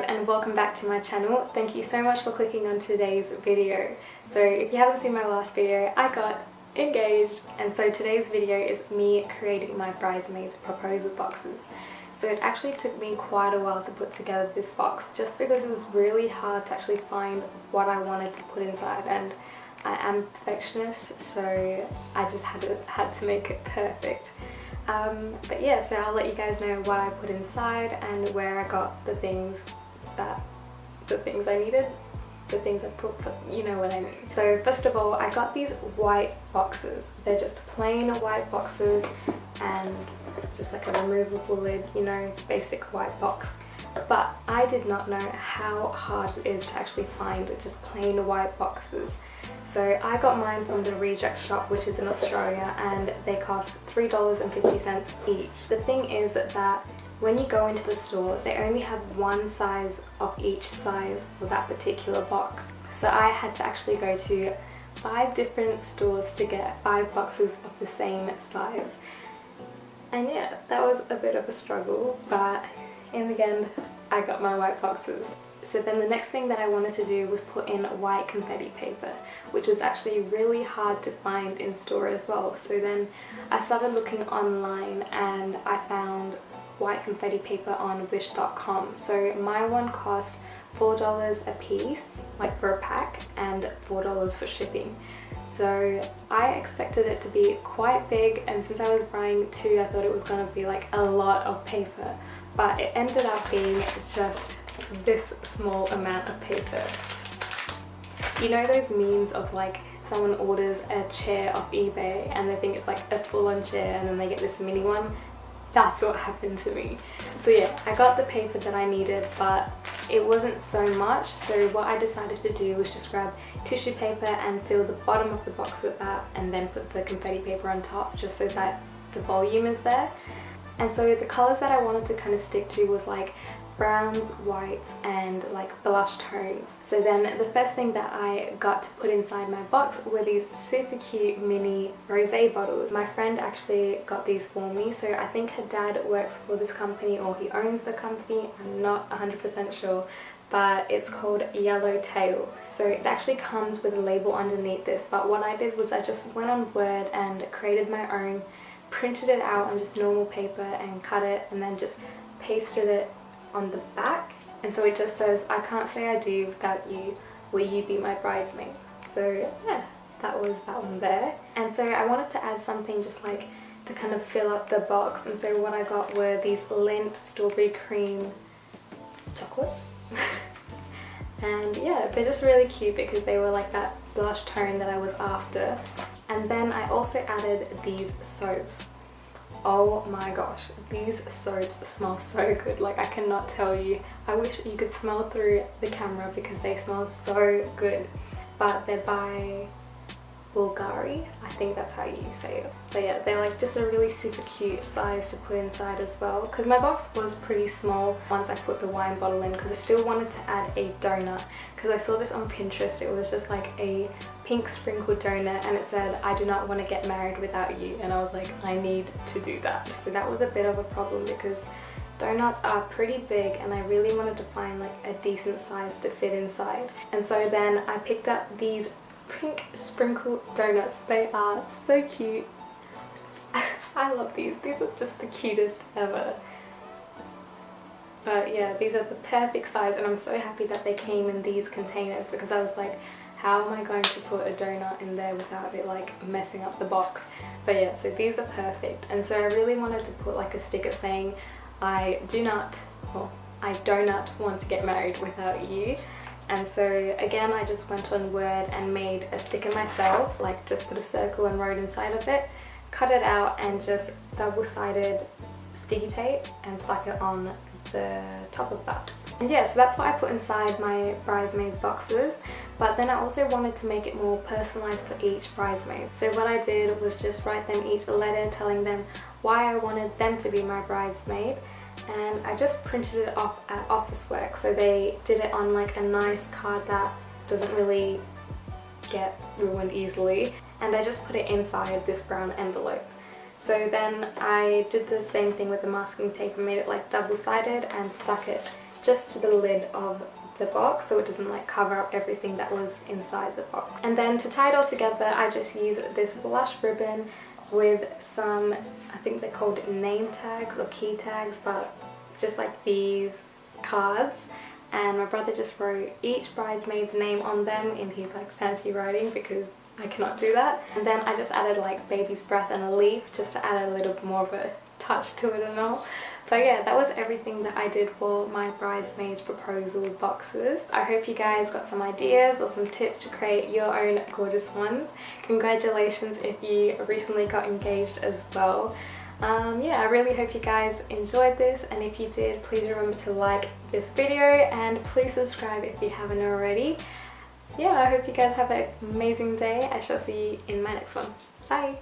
and welcome back to my channel. Thank you so much for clicking on today's video. So if you haven't seen my last video, I got engaged, and so today's video is me creating my bridesmaids proposal boxes. So it actually took me quite a while to put together this box just because it was really hard to actually find what I wanted to put inside, and I am a perfectionist, so I just had to make it perfect. But yeah, so I'll let you guys know what I put inside and where I got the things I needed, the things I put, you know what I mean. So first of all, I got these white boxes. They're just plain white boxes and just like a removable lid, you know, basic white box. But I did not know how hard it is to actually find just plain white boxes. So I got mine from the Reject shop, which is in Australia, and they cost $3.50 each. The thing is that when you go into the store, they only have one size of each size for that particular box. So I had to actually go to 5 different stores to get 5 boxes of the same size. And yeah, that was a bit of a struggle, but in the end, I got my white boxes. So then the next thing that I wanted to do was put in white confetti paper, which was actually really hard to find in store as well. So then I started looking online and I found white confetti paper on wish.com. So my one cost $4 a piece, like for a pack, and $4 for shipping. So I expected it to be quite big, and since I was buying 2, I thought it was going to be like a lot of paper, but it ended up being just this small amount of paper. You know those memes of like someone orders a chair off eBay and they think it's like a full-on chair and then they get this mini one? That's what happened to me. So yeah, I got the paper that I needed, but it wasn't so much. So what I decided to do was just grab tissue paper and fill the bottom of the box with that, and then put the confetti paper on top just so that the volume is there. And so the colours that I wanted to kind of stick to was like browns, whites, and like blush tones. So then the first thing that I got to put inside my box were these super cute mini rosé bottles. My friend actually got these for me, so I think her dad works for this company or he owns the company, I'm not 100% sure, but it's called Yellowtail. So it actually comes with a label underneath this, but what I did was I just went on Word and created my own, printed it out on just normal paper and cut it, and then just pasted it on the back, and so it just says, "I can't say I do without you, will you be my bridesmaids?" So yeah, that was that one there. And so I wanted to add something just like to kind of fill up the box, and so what I got were these Lindt strawberry cream chocolates. And yeah, they're just really cute because they were like that blush tone that I was after. And then I also added these soaps. Oh my gosh, these soaps smell so good, like I cannot tell you. I wish you could smell through the camera because they smell so good. But they're by Bulgari, I think that's how you say it. But yeah, they're like just a really super cute size to put inside as well, because my box was pretty small once I put the wine bottle in, because I still wanted to add a donut, because I saw this on Pinterest. It was just like a pink sprinkled donut and it said, "I do not want to get married without you," and I was like, I need to do that. So that was a bit of a problem because donuts are pretty big and I really wanted to find like a decent size to fit inside. And so then I picked up these pink sprinkled donuts. They are so cute. I love these. These are just the cutest ever. But yeah, these are the perfect size, and I'm so happy that they came in these containers, because I was like, how am I going to put a donut in there without it like messing up the box? But yeah, so these were perfect. And so I really wanted to put like a sticker saying, I do not want to get married without you. And so again, I just went on Word and made a sticker myself, like just put a circle and wrote inside of it, cut it out, and just double-sided sticky tape and stuck it on the top of that. And yeah, so that's what I put inside my bridesmaids boxes. But then I also wanted to make it more personalized for each bridesmaid. So what I did was just write them each a letter telling them why I wanted them to be my bridesmaid. And I just printed it off at Officeworks, so they did it on like a nice card that doesn't really get ruined easily, and I just put it inside this brown envelope. So then I did the same thing with the masking tape and made it like double-sided and stuck it just to the lid of the box so it doesn't like cover up everything that was inside the box. And then to tie it all together, I just use this blush ribbon with some, I think they're called name tags or key tags, but just like these cards. And my brother just wrote each bridesmaid's name on them in his like fancy writing because I cannot do that. And then I just added like baby's breath and a leaf just to add a little bit more of a touch to it and all. But yeah, that was everything that I did for my bridesmaids proposal boxes. I hope you guys got some ideas or some tips to create your own gorgeous ones. Congratulations if you recently got engaged as well. Yeah, I really hope you guys enjoyed this, and if you did, please remember to like this video and please subscribe if you haven't already. Yeah, I hope you guys have an amazing day. I shall see you in my next one. Bye!